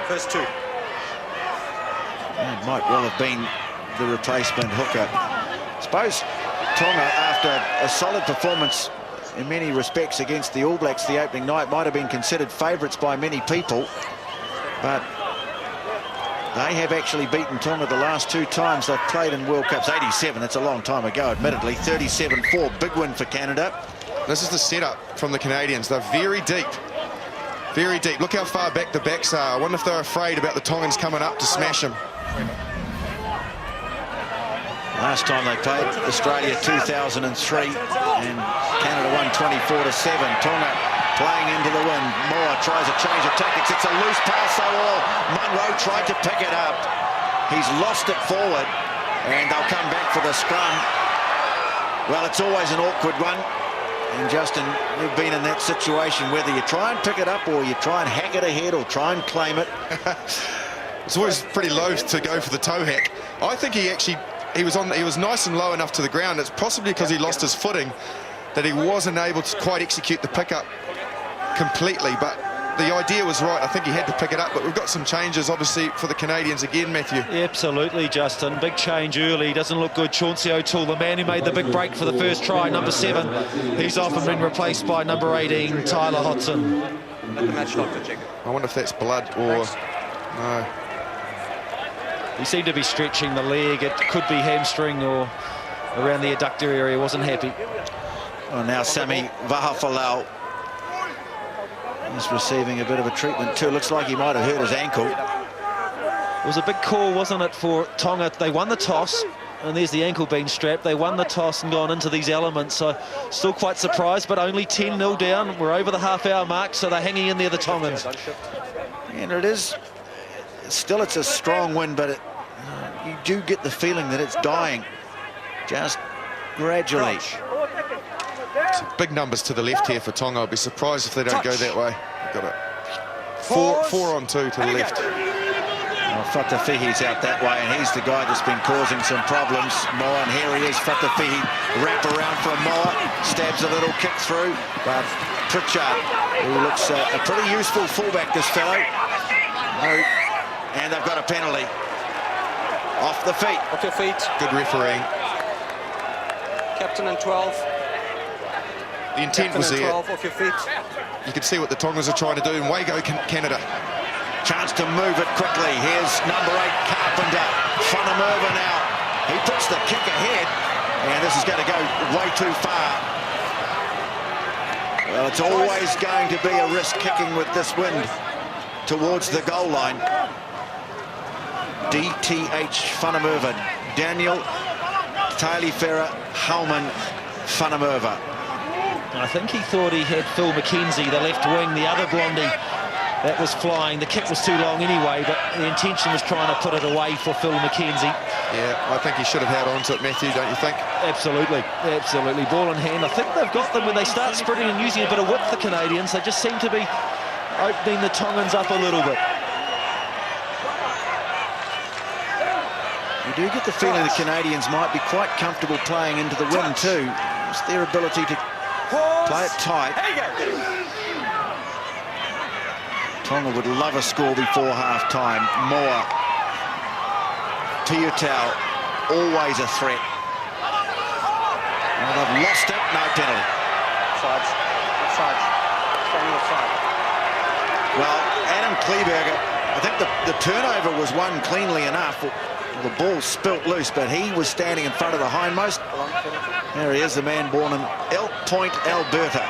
First two. It might well have been the replacement hooker. I suppose Tonga, after a solid performance in many respects against the All Blacks the opening night, might have been considered favourites by many people, but they have actually beaten Tonga the last two times they've played in World Cups. 87, that's a long time ago, admittedly. 37-4, big win for Canada. This is the setup from the Canadians. They're very deep. Very deep. Look how far back the backs are. I wonder if they're afraid about the Tongans coming up to smash them. Last time they played, Australia 2003, and Canada won 24-7. Tonga playing into the wind. Moore tries a change of tactics. It's a loose pass, though. Munro tried to pick it up. He's lost it forward, and they'll come back for the scrum. Well, it's always an awkward one. And Justin, you've been in that situation, whether you try and pick it up or you try and hack it ahead or try and claim it. It's always pretty loath to go for the toe hack. I think he was nice and low enough to the ground. It's possibly because he lost his footing that he wasn't able to quite execute the pickup completely, but the idea was right. I think he had to pick it up, but we've got some changes, obviously, for the Canadians again, Matthew. Absolutely, Justin. Big change early. Doesn't look good. Chauncey O'Toole, the man who made the big break for the first try, number 7. He's off and been replaced by number 18, Tyler Hodson. Let the match doctor check it. I wonder if that's blood or... No. He seemed to be stretching the leg. It could be hamstring or around the adductor area. Wasn't happy. Well, now Sami Vahafalau is receiving a bit of a treatment too. Looks like he might have hurt his ankle. It was a big call, wasn't it, for Tonga? They won the toss, and there's the ankle being strapped. They won the toss and gone into these elements, so still quite surprised, but only 10-0 down. We're over the half-hour mark, so they're hanging in there, the Tongans. And it is, still it's a strong win, but you do get the feeling that it's dying just gradually. Some big numbers to the left here for Tonga. I'll be surprised if they don't go that way. They've got it. Four on two to the left. Well, Fatafihi's out that way, and he's the guy that's been causing some problems. Moa, and here he is, Fatafihi, wrap around for Moa, stabs a little kick through, but Pritchard, who looks a pretty useful fullback, this fellow. No, and they've got a penalty. Off the feet. Off your feet. Good refereeing. Captain and 12. The intent was there. 12 off your feet. You can see what the Tongans are trying to do in Wago, Canada. Chance to move it quickly. Here's number 8, Carpenter. Whangarei now. He puts the kick ahead, and this is going to go way too far. Well, it's always going to be a risk kicking with this wind towards the goal line. DTH Whangarei. Daniel Tailifera Hauman Whangarei. I think he thought he had Phil McKenzie, the left wing, the other blondie that was flying. The kick was too long anyway, but the intention was trying to put it away for Phil McKenzie. Yeah, I think he should have held on to it, Matthew, don't you think? Absolutely, absolutely. Ball in hand. I think they've got them when they start sprinting and using a bit of width, the Canadians. They just seem to be opening the Tongans up a little bit. You do get the feeling the Canadians might be quite comfortable playing into the wind too. It's their ability to play it tight. Tonga would love a score before half-time. Moa, Piutau, always a threat. Well, they've lost it, no penalty. Offsides. Offsides. Standing offside. Well, Adam Kleberger, I think the turnover was won cleanly enough. The ball spilt loose, but he was standing in front of the hindmost. There he is, the man born in Elk Point, Alberta.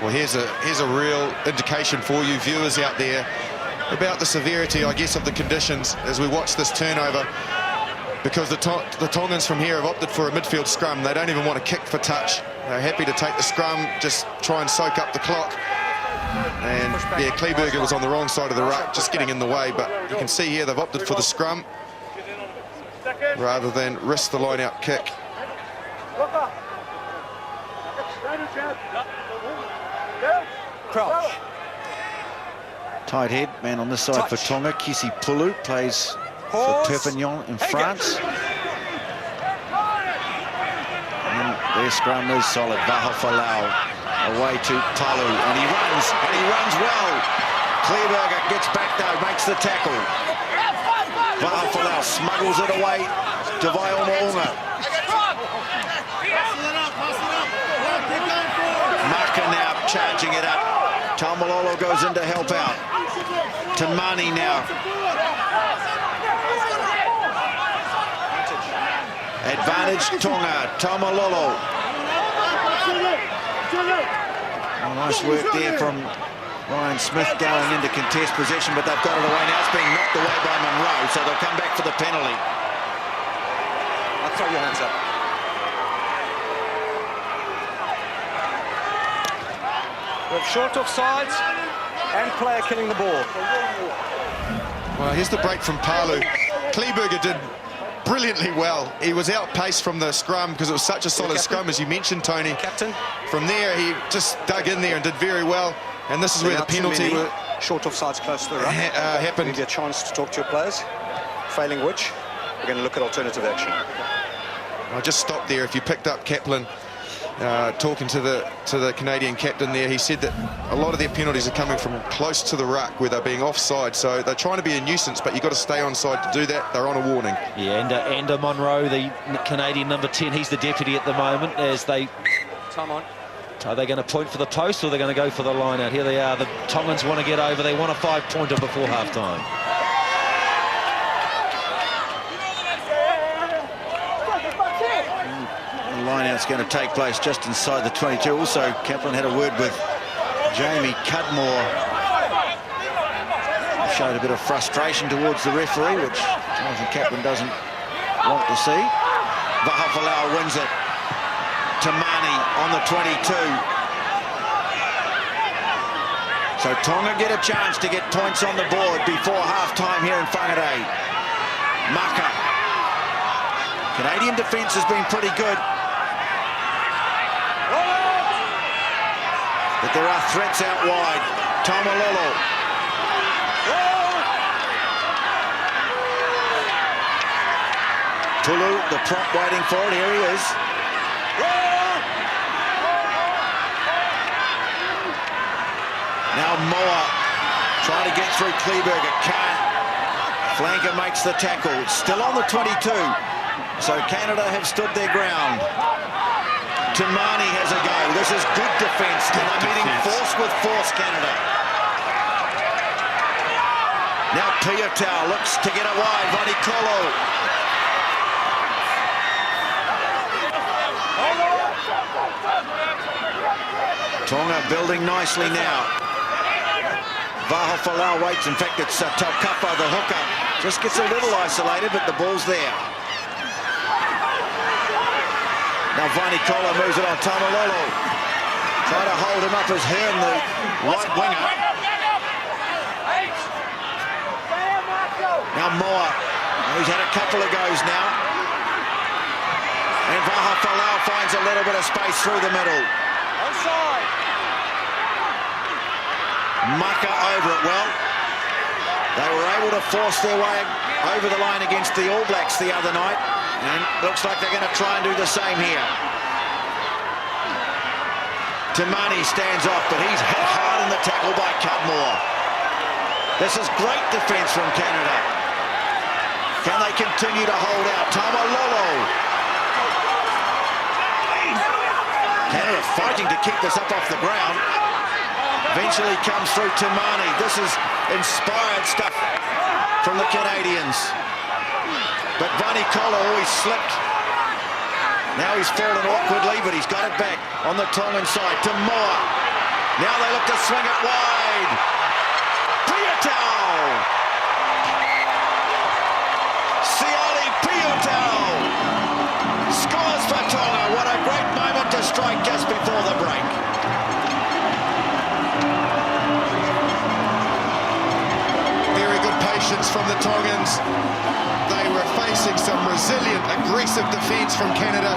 Well, here's a real indication for you viewers out there about the severity, I guess, of the conditions as we watch this turnover, because the Tongans from here have opted for a midfield scrum. They don't even want to kick for touch. They're happy to take the scrum, just try and soak up the clock. And yeah, Kleberger was on the wrong side of the ruck, just getting in the way, but you can see here they've opted for the scrum rather than risk the line-out kick. Crouch. Tight head, man on this side for Tonga. Kisi Pulu plays for Perpignan in France. And their scrum is solid. Vahafalau away to Palu, and he runs well. Kleberger gets back though, makes the tackle. Vahafalau smuggles it away to Vaioma. Maka now charging it up. Taumalolo goes in to help out. Tamani now. Advantage Tonga. Taumalolo. Oh, nice work there from Ryan Smith going into contest possession, but they've got it away now. It's being knocked away by Monroe, so they'll come back for the penalty. I'll throw your hands up. We have short offsides and player killing the ball. Well, here's the break from Palu. Kleberger did brilliantly well. He was outpaced from the scrum because it was such a solid scrum, as you mentioned, Tony. Captain. From there, he just dug in there and did very well. And this is where the penalty short offsides close to the ruck. happened. Give you a chance to talk to your players. Failing which, we're going to look at alternative action. I'll just stop there. If you picked up Kaplan talking to the Canadian captain there, he said that a lot of their penalties are coming from close to the ruck where they're being offside. So they're trying to be a nuisance, but you've got to stay onside to do that. They're on a warning. Yeah, and Monroe, the Canadian number 10, he's the deputy at the moment as they... Time on. Are they going to point for the post or are they going to go for the line out? Here they are. The Tongans want to get over. They want a 5-pointer before half-time. The line-out's going to take place just inside the 22. Also, Kaplan had a word with Jamie Cudmore. Showed a bit of frustration towards the referee, which Jonathan Kaplan doesn't want to see. Vahafalau wins it. Tamani on the 22. So Tonga get a chance to get points on the board before half-time here in Whangarei. Maka. Canadian defence has been pretty good. But there are threats out wide. Taumalolo. Tulu, the prop waiting for it. Here he is. Now Moa trying to get through Kleberger, can't. Flanker makes the tackle, still on the 22. So Canada have stood their ground. Tamani has a go. This is good defence. And they're meeting force with force, Canada. Now Piotau looks to get it wide. Vanikolo. Tonga building nicely now. Vahafalau waits. In fact, it's Taukapa, the hooker. Just gets a little isolated, but the ball's there. Now Vanikolo moves it on. Taumalolo trying to hold him up as Hearn, the right winger. Now Moa, he's had a couple of goes now. And Vahafalau finds a little bit of space through the middle. Onside. Maka over it well. They were able to force their way over the line against the All Blacks the other night, and looks like they're going to try and do the same here. Tamani stands off, but he's hit hard in the tackle by Cudmore. This is great defence from Canada. Can they continue to hold out? Taumalolo. Canada fighting to keep this up off the ground. Eventually comes through Tamani. This is inspired stuff from the Canadians. But Vanikolo always slipped. Now he's fallen awkwardly, but he's got it back on the Tongan side to Moa. Now they look to swing it wide. Piotau! Sioli Piotau scores for Tonga. What a great moment to strike just before the break. From the Tongans. They were facing some resilient, aggressive defence from Canada.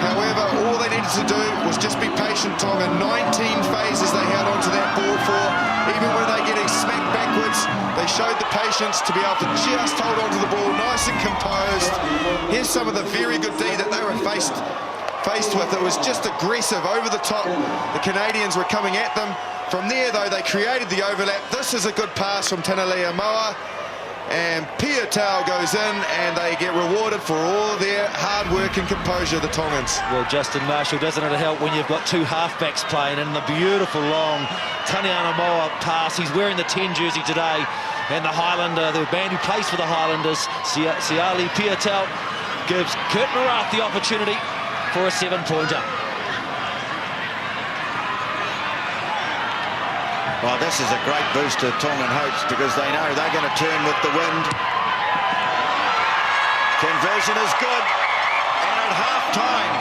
However, all they needed to do was just be patient, Tonga. 19 phases they held onto that ball for. Even when they're getting smacked backwards, they showed the patience to be able to just hold onto the ball nice and composed. Here's some of the very good D that they were faced faced with. It was just aggressive, over the top. The Canadians were coming at them. From there, though, they created the overlap. This is a good pass from Tanalea Moa. And Pia Tau goes in, and they get rewarded for all their hard work and composure, the Tongans. Well, Justin Marshall, doesn't it help when you've got two halfbacks playing in the beautiful long Taniana Moa pass. He's wearing the 10 jersey today, and the Highlander, the man who plays for the Highlanders, Siali Pia Tau, gives Kurt Marath the opportunity for a 7-pointer. Well, this is a great boost to Tongan hopes because they know they're going to turn with the wind. Conversion is good. And at half-time,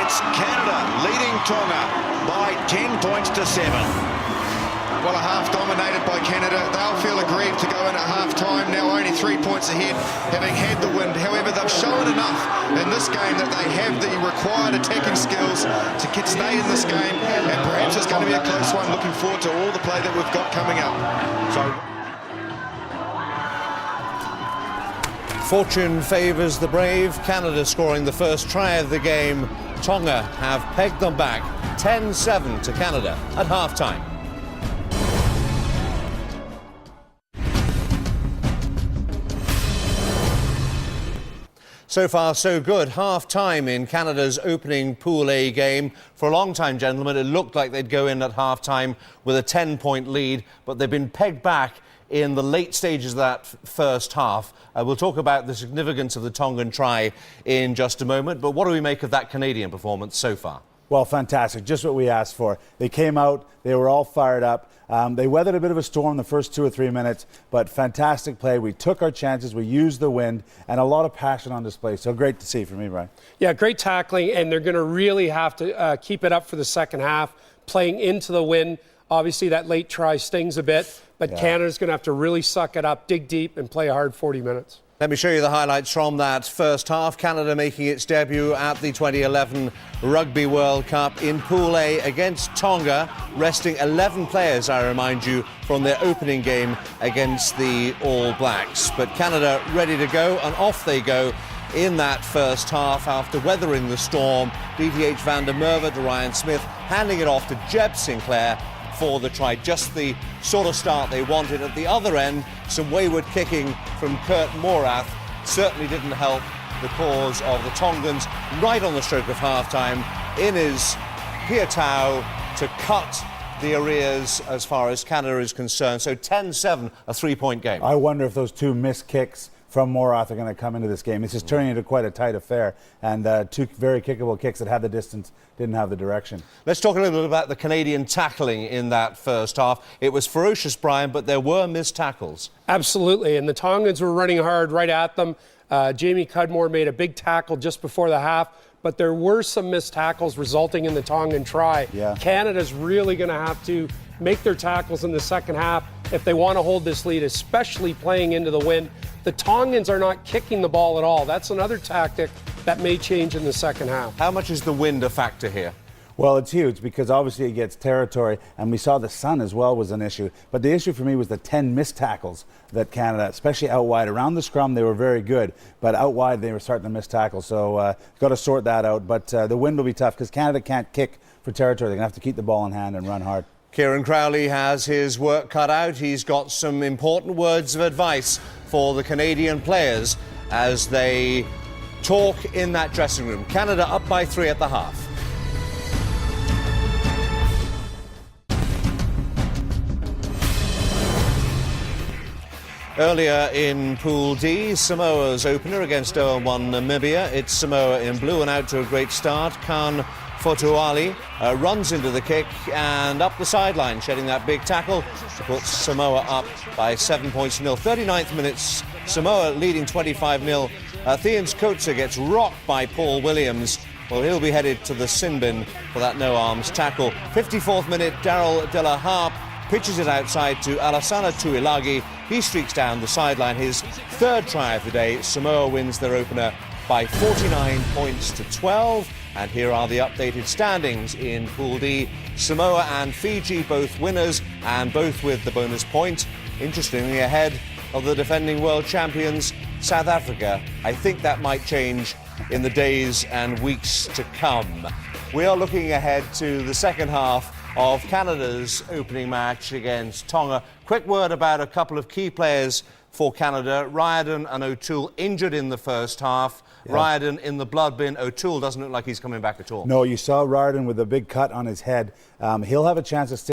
it's Canada leading Tonga by 10 points to 7. Well, a half dominated by Canada. They'll feel aggrieved to go in at half-time, now only 3 points ahead, having had the wind. However, they've shown enough in this game that they have the required attacking skills to stay in this game, and perhaps it's going to be a close one. Looking forward to all the play that we've got coming up. Fortune favours the brave. Canada scoring the first try of the game. Tonga have pegged them back 10-7 to Canada at half-time. So far, so good. Half-time in Canada's opening Pool A game. For a long time, gentlemen, it looked like they'd go in at half-time with a 10-point lead, but they've been pegged back in the late stages of that first half. We'll talk about the significance of the Tongan try in just a moment, but what do we make of that Canadian performance so far? Well, fantastic. Just what we asked for. They came out, they were all fired up. They weathered a bit of a storm the first 2 or 3 minutes, but fantastic play. We took our chances, we used the wind, and a lot of passion on display. So great to see for me, Brian. Yeah, great tackling, and they're going to really have to keep it up for the second half, playing into the wind. Obviously, that late try stings a bit, but Canada's going to have to really suck it up, dig deep, and play a hard 40 minutes. Let me show you the highlights from that first half. Canada making its debut at the 2011 Rugby World Cup in Pool A against Tonga, resting 11 players, I remind you, from their opening game against the All Blacks. But Canada ready to go, and off they go in that first half after weathering the storm. DTH van der Merwe to Ryan Smith, handing it off to Jeb Sinclair for the try. Just the sort of start they wanted. At the other end, some wayward kicking from Kurt Morath certainly didn't help the cause of the Tongans. Right on the stroke of half-time, in is Pia Tau to cut the arrears as far as Canada is concerned. So 10-7, a 3-point game. I wonder if those 2 missed kicks from Morath are going to come into this game. It's just turning into quite a tight affair, and 2 very kickable kicks that had the distance, didn't have the direction. Let's talk a little bit about the Canadian tackling in that first half. It was ferocious, Brian, but there were missed tackles. Absolutely, and the Tongans were running hard right at them. Jamie Cudmore made a big tackle just before the half, but there were some missed tackles resulting in the Tongan try. Yeah. Canada's really going to have to make their tackles in the second half if they want to hold this lead, especially playing into the wind. The Tongans are not kicking the ball at all. That's another tactic that may change in the second half. How much is the wind a factor here? Well, it's huge because obviously it gets territory, and we saw the sun as well was an issue. But the issue for me was the 10 missed tackles that Canada, especially out wide. Around the scrum, they were very good, but out wide, they were starting to miss tackles. So got to sort that out. But the wind will be tough because Canada can't kick for territory. They're going to have to keep the ball in hand and run hard. Kieran Crowley has his work cut out. He's got some important words of advice for the Canadian players as they talk in that dressing room. Canada up by 3 at the half. Earlier in Pool D, Samoa's opener against 0-1 Namibia. It's Samoa in blue and out to a great start. Khan Fotuali runs into the kick and up the sideline, shedding that big tackle to put Samoa up by 7 points to nil. 39th minutes, Samoa leading 25-0. Theans Kotze gets rocked by Paul Williams. Well, he'll be headed to the sin bin for that no-arms tackle. 54th minute, Daryl De La Harpe pitches it outside to Alassana Tuilagi. He streaks down the sideline, his 3rd try of the day. Samoa wins their opener by 49 points to 12. And here are the updated standings in Pool D. Samoa and Fiji both winners and both with the bonus point. Interestingly, ahead of the defending world champions, South Africa. I think that might change in the days and weeks to come. We are looking ahead to the second half of Canada's opening match against Tonga. Quick word about a couple of key players for Canada. Riordan and O'Toole injured in the first half. Yeah. Riordan in the blood bin. O'Toole doesn't look like he's coming back at all. No, you saw Riordan with a big cut on his head. He'll have a chance to stay